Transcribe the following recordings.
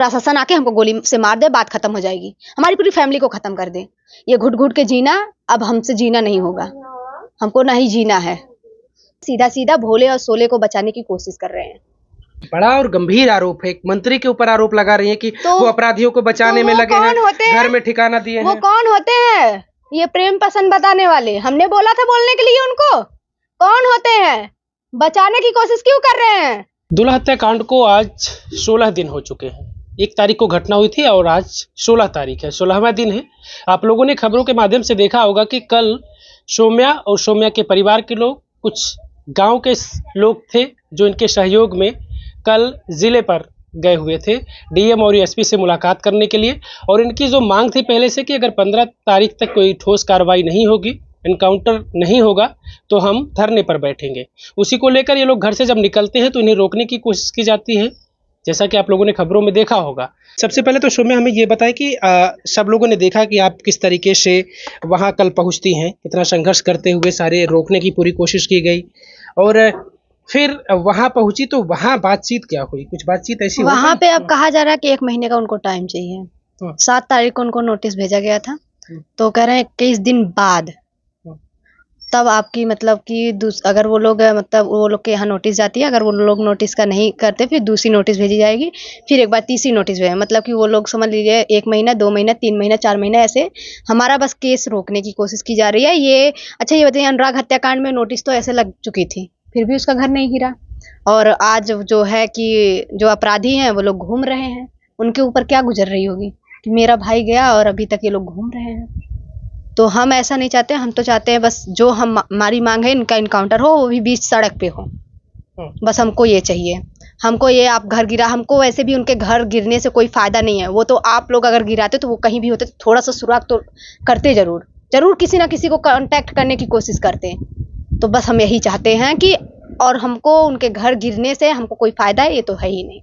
प्रशासन आके हमको गोली से मार दे, बात खत्म हो जाएगी, हमारी पूरी फैमिली को खत्म कर दे। ये घुट घुट के जीना अब हमसे जीना नहीं होगा, हमको नहीं जीना है। सीधा सीधा भोले और सोले को बचाने की कोशिश कर रहे हैं। बड़ा और गंभीर आरोप है, एक मंत्री के ऊपर आरोप लगा रही है कि तो वो अपराधियों को बचाने में लगे हैं, घर में ठिकाना दिए वो हैं। कौन होते हैं ये प्रेम पसंद बताने वाले? हमने बोला था बोलने के लिए उनको? कौन होते हैं? बचाने की कोशिश क्यों कर रहे हैं? दुल्हा हत्याकांड को आज 16 दिन हो चुके हैं। 1 तारीख को घटना हुई थी और आज 16 तारीख है, 16वां दिन है। आप लोगों ने खबरों के माध्यम से देखा होगा कि कल सौम्या और सौम्या के परिवार के लोग, कुछ गांव के लोग थे जो इनके सहयोग में कल जिले पर गए हुए थे डीएम और एसपी से मुलाकात करने के लिए। और इनकी जो मांग थी पहले से कि अगर 15 तारीख तक कोई ठोस कार्रवाई नहीं होगी, इनकाउंटर नहीं होगा, तो हम धरने पर बैठेंगे। उसी को लेकर ये लोग घर से जब निकलते हैं तो इन्हें रोकने की कोशिश की जाती है, जैसा कि आप लोगों ने खबरों में देखा होगा। सबसे पहले तो सौम्या हमें ये बताएं कि सब लोगों ने देखा कि आप किस तरीके से वहाँ कल पहुँचती हैं, कितना संघर्ष करते हुए सारे रोकने की पूरी कोशिश की गई, और फिर वहाँ पहुँची तो वहाँ बातचीत क्या हुई? कुछ बातचीत ऐसी वहाँ पे अब कहा जा रहा है कि 1 महीने का उनको टाइम चाहिए। 7 तारीख को उनको नोटिस भेजा गया था, तो कह रहे हैं 21 दिन बाद तब आपकी मतलब कि अगर वो लोग मतलब वो लोग के यहाँ नोटिस जाती है, अगर वो लोग नोटिस का नहीं करते फिर दूसरी नोटिस भेजी जाएगी, फिर एक बार तीसरी नोटिस भेजे। मतलब कि वो लोग समझ लीजिए 1 महीना, 2 महीना, 3 महीना, 4 महीना ऐसे हमारा बस केस रोकने की कोशिश की जा रही है। ये अच्छा ये बताइए, अनुराग हत्याकांड में नोटिस तो ऐसे लग चुकी थी, फिर भी उसका घर नहीं गिरा। और आज जो है कि जो अपराधी हैं वो लोग घूम रहे हैं, उनके ऊपर क्या गुजर रही होगी कि मेरा भाई गया और अभी तक ये लोग घूम रहे हैं। तो हम ऐसा नहीं चाहते, हम तो चाहते हैं बस जो हमारी मांग है इनका इनकाउंटर हो, वो भी बीच सड़क पे हो। बस हमको ये चाहिए। हमको ये आप घर गिरा, हमको वैसे भी उनके घर गिरने से कोई फायदा नहीं है। वो तो आप लोग अगर गिराते तो वो कहीं भी होते तो थोड़ा सा सुराग तो करते जरूर किसी ना किसी को कांटेक्ट करने की कोशिश करते। तो बस हम यही चाहते हैं कि, और हमको उनके घर गिरने से हमको कोई फायदा है ये तो है ही नहीं।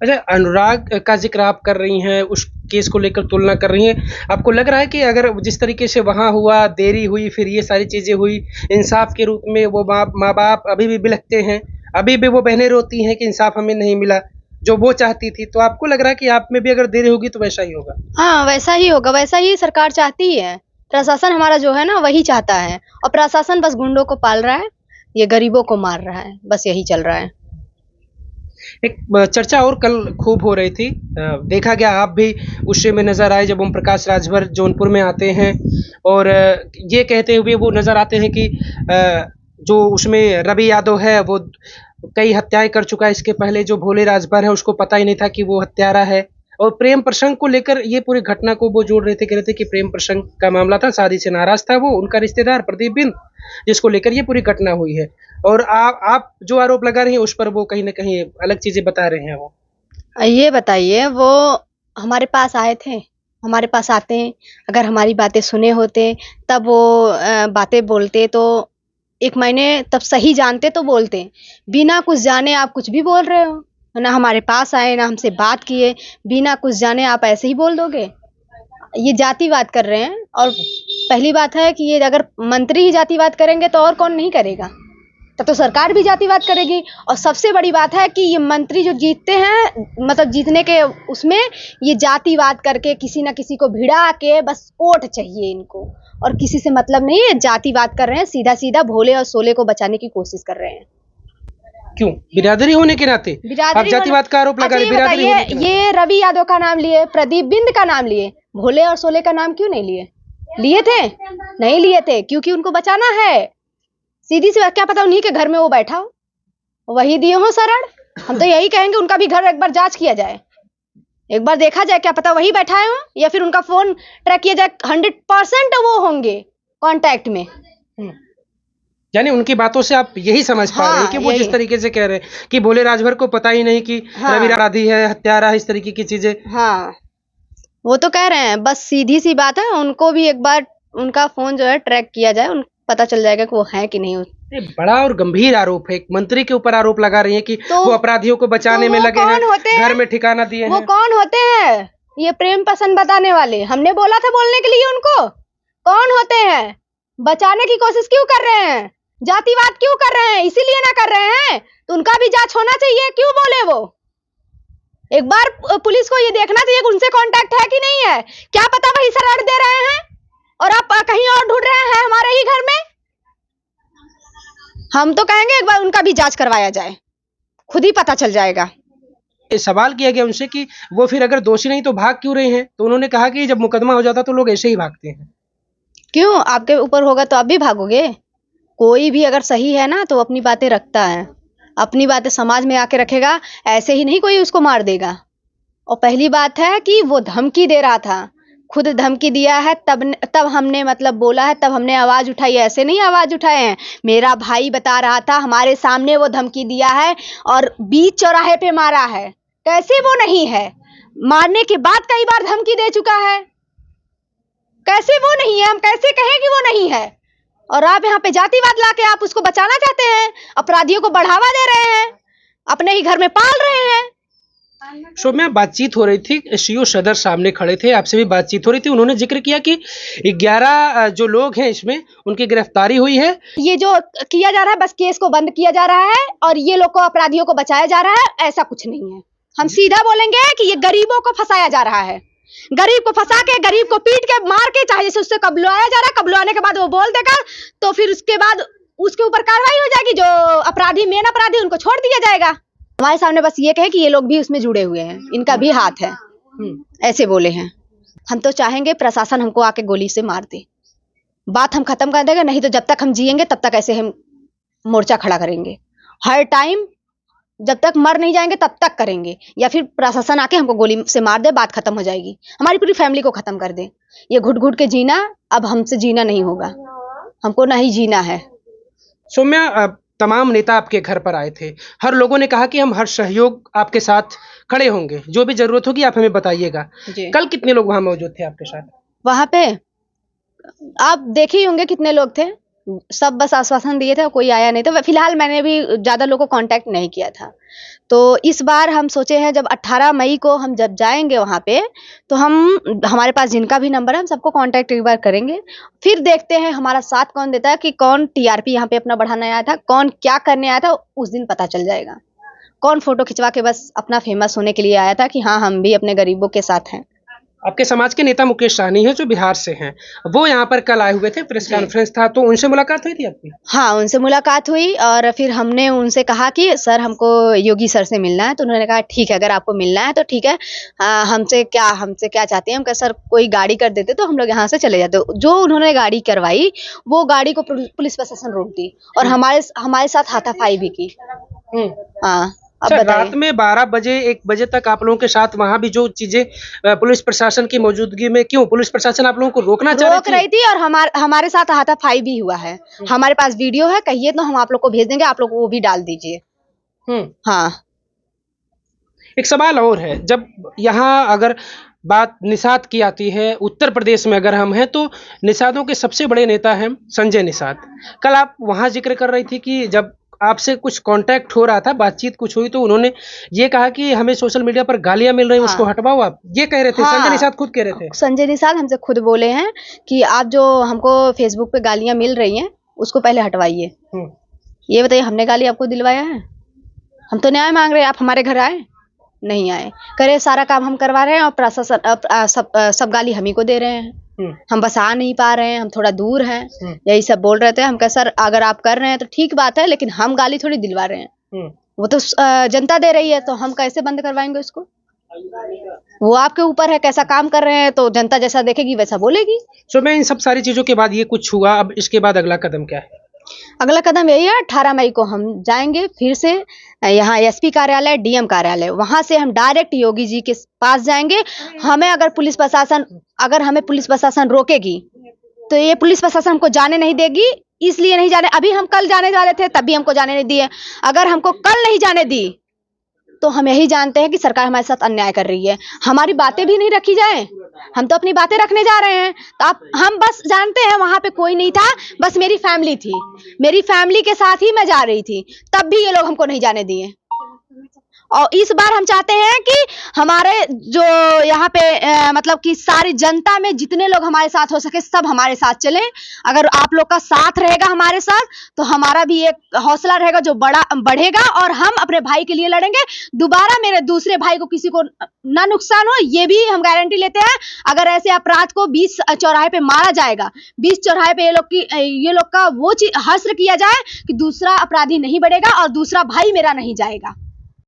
अच्छा, अनुराग का जिक्र आप कर रही हैं, उस केस को लेकर तुलना कर रही हैं, आपको लग रहा है कि अगर जिस तरीके से वहाँ हुआ, देरी हुई, फिर ये सारी चीज़ें हुई, इंसाफ के रूप में वो माँ बाप अभी भी बिलखते हैं, अभी भी वो बहनें रोती हैं कि इंसाफ हमें नहीं मिला जो वो चाहती थी, तो आपको लग रहा है कि आप में भी अगर देरी होगी तो वैसा ही होगा? हाँ, वैसा ही होगा, वैसा ही सरकार चाहती है। प्रशासन हमारा जो है ना वही चाहता है, और प्रशासन बस गुंडों को पाल रहा है, ये गरीबों को मार रहा है, बस यही चल रहा है। एक चर्चा और कल खूब हो रही थी, देखा गया आप भी उस शो में नजर आए जब ओम प्रकाश राजभर जौनपुर में आते हैं और ये कहते हुए वो नजर आते हैं कि जो उसमें रवि यादव है वो कई हत्याएं कर चुका है, इसके पहले जो भोले राजभर है उसको पता ही नहीं था कि वो हत्यारा है। और प्रेम प्रसंग को लेकर ये पूरी घटना को वो जोड़ रहे थे, कह रहे थे कि प्रेम प्रसंग का मामला था, शादी से नाराज था वो, उनका रिश्तेदार प्रदीप बिंद, जिसको लेकर ये पूरी घटना हुई है। और आप जो आरोप लगा रही हैं उस पर वो कहीं ना कहीं अलग चीजें बता रहे हैं। वो ये बताइए, वो हमारे पास आए थे, हमारे पास आते हैं, अगर हमारी बातें सुने होते तब वो बातें बोलते तो 1 महीने तब सही जानते तो बोलते। बिना कुछ जाने आप कुछ भी बोल रहे हो, ना हमारे पास आए ना हमसे बात किए, बिना कुछ जाने आप ऐसे ही बोल दोगे? ये जातिवाद कर रहे हैं। और पहली बात है कि ये अगर मंत्री ही जातिवाद करेंगे तो और कौन नहीं करेगा, तब तो सरकार भी जातिवाद करेगी। और सबसे बड़ी बात है कि ये मंत्री जो जीतते हैं, मतलब जीतने के उसमें ये जातिवाद करके किसी ना किसी को भिड़ा के बस वोट चाहिए इनको, और किसी से मतलब नहीं है, जातिवाद कर रहे हैं, सीधा सीधा भोले और सोले को बचाने की कोशिश कर रहे हैं। क्यों? बिरादरी होने के नाते आप जातिवाद का आरोप लगा रहे? बिरादरी होने के नाते ये रवि यादव का नाम लिए, प्रदीप बिंद का नाम लिए, भोले और सोले का नाम क्यों नहीं लिए? लिए थे? नहीं लिए थे, क्योंकि उनको बचाना है। सीधी सी बात, क्या पता उन्हीं के घर में वो बैठा हो, वही दिए हो शरण। हम तो यही कहेंगे उनका भी घर एक बार जांच किया जाए, एक बार देखा जाए, क्या पता वही बैठा हो, या फिर उनका फोन ट्रैक किया जाए, 100% वो होंगे कांटेक्ट में। यानी उनकी बातों से आप यही समझ पा रहे हैं कि वो जिस तरीके से कह रहे हैं कि भोले राजभर को पता ही नहीं कि रवि अपराधी है, हत्यारा है, इस तरीके की चीजें। हाँ, वो तो कह रहे हैं, बस सीधी सी बात है, उनको भी एक बार उनका फोन जो है ट्रैक किया जाए, पता चल जाएगा कि वो है कि नहीं। बड़ा और गंभीर आरोप है, एक मंत्री के ऊपर आरोप लगा रही है कि वो अपराधियों को बचाने में लगे हैं, घर में ठिकाना दिए हैं। वो कौन होते हैं ये प्रेम पसंद बताने वाले? हमने बोला था बोलने के लिए उनको? कौन होते हैं? बचाने की कोशिश क्यों कर रहे हैं? जातिवाद क्यों कर रहे हैं? इसीलिए ना कर रहे हैं तो उनका भी जांच होना चाहिए, क्यों बोले वो? एक बार पुलिस को ये देखना चाहिए कि उनसे कांटेक्ट है कि नहीं है। क्या पता वही शरण दे रहे हैं और आप कहीं और ढूंढ रहे हैं हमारे ही घर में। हम तो कहेंगे एक बार उनका भी जांच करवाया जाए, खुद ही पता चल जाएगा। सवाल किया गया उनसे कि वो फिर अगर दोषी नहीं तो भाग क्यों रहे हैं, तो उन्होंने कहा कि जब मुकदमा हो जाता तो लोग ऐसे ही भागते हैं। क्यों, आपके ऊपर होगा तो आप भी भागोगे। कोई भी अगर सही है ना तो अपनी बातें रखता है, अपनी बातें समाज में आके रखेगा, ऐसे ही नहीं कोई उसको मार देगा। और पहली बात है कि वो धमकी दे रहा था, खुद धमकी दिया है, तब हमने मतलब बोला है, तब हमने आवाज उठाई, ऐसे नहीं आवाज उठाए हैं। मेरा भाई बता रहा था हमारे सामने वो धमकी दिया है और बीच चौराहे पे मारा है। कैसे वो नहीं है, मारने के बाद कई बार धमकी दे चुका है, कैसे वो नहीं है, हम कैसे कहें कि वो नहीं है। और आप यहाँ पे जातिवाद लाके आप उसको बचाना चाहते हैं, अपराधियों को बढ़ावा दे रहे हैं, अपने ही घर में पाल रहे हैं। सौम्या, बातचीत हो रही थी, एसडीओ सदर सामने खड़े थे, आपसे भी बातचीत हो रही थी, उन्होंने जिक्र किया कि 11 जो लोग हैं इसमें उनकी गिरफ्तारी हुई है। ये जो किया जा रहा है बस केस को बंद किया जा रहा है और ये लोग को अपराधियों को बचाया जा रहा है, ऐसा कुछ नहीं है। हम सीधा बोलेंगे कि ये गरीबों को फंसाया जा रहा है, गरीब को फंसा के, गरीब को पीट के, मार के, चाहे जैसे उससे कब्लवाया जा रहा है, कब्लवाने के बाद वो बोल देगा तो फिर उसके बाद उसके ऊपर कार्रवाई हो जाएगी। जो अपराधी, मेन अपराधी, उनको छोड़ दिया जाएगा। हमारे सामने बस ये कहे कि ये लोग भी उसमें जुड़े हुए हैं, इनका भी हाथ है, ऐसे बोले हैं। हम तो चाहेंगे प्रशासन हमको आके गोली से मार दे, बात हम खत्म कर देंगे, नहीं तो जब तक हम जिएंगे तब तक ऐसे हम मोर्चा खड़ा करेंगे, हर टाइम जब तक मर नहीं जाएंगे तब तक करेंगे, या फिर प्रशासन आके हमको गोली से मार दे, बात खत्म हो जाएगी, हमारी पूरी फैमिली को खत्म कर दे। ये घुट घुट के जीना अब हमसे जीना नहीं होगा, हमको नहीं जीना है। सौम्या, तमाम नेता आपके घर पर आए थे, हर लोगों ने कहा कि हम हर सहयोग आपके साथ खड़े होंगे, जो भी जरूरत होगी आप हमें बताइएगा। कल कितने लोग वहां मौजूद थे आपके साथ? वहां पे आप देखे ही होंगे कितने लोग थे, सब बस आश्वासन दिए थे, कोई आया नहीं था। फिलहाल मैंने भी ज्यादा लोगों को कांटेक्ट नहीं किया था। तो इस बार हम सोचे हैं जब 18 मई को हम जब जाएंगे वहां पे, तो हमारे पास जिनका भी नंबर है हम सबको कांटेक्ट एक बार करेंगे, फिर देखते हैं हमारा साथ कौन देता है, कि कौन टीआरपी यहाँ पे अपना बढ़ाने आया था, कौन क्या करने आया था, उस दिन पता चल जाएगा। कौन फोटो खिंचवा के बस अपना फेमस होने के लिए आया था कि हाँ हम भी अपने गरीबों के साथ हैं। आपके समाज के नेता मुकेश सहनी है जो बिहार से हैं, वो यहाँ पर कल आए हुए थे, प्रेस कॉन्फ्रेंस था, तो उनसे मुलाकात हुई थी आपकी? हाँ, उनसे मुलाकात हुई और फिर हमने उनसे कहा कि सर हमको योगी सर से मिलना है, तो उन्होंने कहा ठीक है, अगर आपको मिलना है तो ठीक है, हमसे क्या चाहते हैं। हम कहा सर कोई गाड़ी कर देते तो हम लोग यहाँ से चले जाते। जो उन्होंने गाड़ी करवाई वो गाड़ी को पुलिस प्रशासन रोक दी और हमारे साथ हाथापाई भी की। हाँ, अब रात में 12 बजे 1 बजे तक आप लोगों के साथ वहां भी जो चीजें पुलिस प्रशासन की मौजूदगी में, क्यों पुलिस प्रशासन आप लोगों को रोक रही थी और हमारे साथ हाथापाई भी हुआ है। हमारे पास वीडियो है, कहिए तो हम आप लोग को भेज देंगे, आप लोग वो भी डाल दीजिए। हाँ, एक सवाल और है, जब यहाँ अगर बात निषाद की आती है, उत्तर प्रदेश में अगर हम हैं तो निषादों के सबसे बड़े नेता हैं संजय निषाद। कल आप वहां जिक्र कर रही थी कि जब आपसे कुछ कांटेक्ट हो रहा था, बातचीत कुछ हुई, तो उन्होंने ये कहा कि हमें सोशल मीडिया पर गालियां मिल रही हैं, उसको हटवाओ आप, ये कह रहे थे। संजय निषाद खुद कह रहे थे। संजय निषाद हमसे खुद बोले हैं कि आप जो हमको फेसबुक पे गालियां मिल रही हैं उसको पहले हटवाइए। ये बताइए, हमने गाली आपको दिलवाया है? हम तो न्याय मांग रहे हैं, आप हमारे घर आए नहीं आए, करे सारा काम हम करवा रहे हैं और प्रशासन सब गाली हम ही को दे रहे हैं। हम बस आ नहीं पा रहे हैं, हम थोड़ा दूर हैं, यही सब बोल रहे थे। हम कहे सर अगर आप कर रहे हैं तो ठीक बात है, लेकिन हम गाली थोड़ी दिलवा रहे हैं, वो तो जनता दे रही है, तो हम कैसे बंद करवाएंगे उसको? वो आपके ऊपर है, कैसा काम कर रहे हैं तो जनता जैसा देखेगी वैसा बोलेगी। सो मैं इन सब सारी चीजों के बाद ये कुछ हुआ, अब इसके बाद अगला कदम क्या है? अगला कदम यही है, 18 मई को हम जाएंगे फिर से यहाँ एसपी कार्यालय, डीएम कार्यालय, वहां से हम डायरेक्ट योगी जी के पास जाएंगे। हमें अगर हमें पुलिस प्रशासन रोकेगी तो ये पुलिस प्रशासन हमको जाने नहीं देगी, इसलिए नहीं जाने। अभी हम कल जाने वाले थे तब भी हमको जाने नहीं दिए। अगर हमको कल नहीं जाने दी तो हम यही जानते हैं कि सरकार हमारे साथ अन्याय कर रही है, हमारी बातें भी नहीं रखी जाए। हम तो अपनी बातें रखने जा रहे हैं, तो हम बस जानते हैं वहां पे कोई नहीं था, बस मेरी फैमिली थी, मेरी फैमिली के साथ ही मैं जा रही थी, तब भी ये लोग हमको नहीं जाने दिए। और इस बार हम चाहते हैं कि हमारे जो यहाँ पे मतलब कि सारी जनता में जितने लोग हमारे साथ हो सके सब हमारे साथ चलें। अगर आप लोग का साथ रहेगा हमारे साथ तो हमारा भी एक हौसला रहेगा जो बढ़ेगा और हम अपने भाई के लिए लड़ेंगे। दोबारा मेरे दूसरे भाई को किसी को ना नुकसान हो, ये भी हम गारंटी लेते हैं। अगर ऐसे अपराध को 20 चौराहे पे मारा जाएगा, 20 चौराहे पे ये लोग का वो चीज हश्र किया जाए कि दूसरा अपराधी नहीं बढ़ेगा और दूसरा भाई मेरा नहीं जाएगा।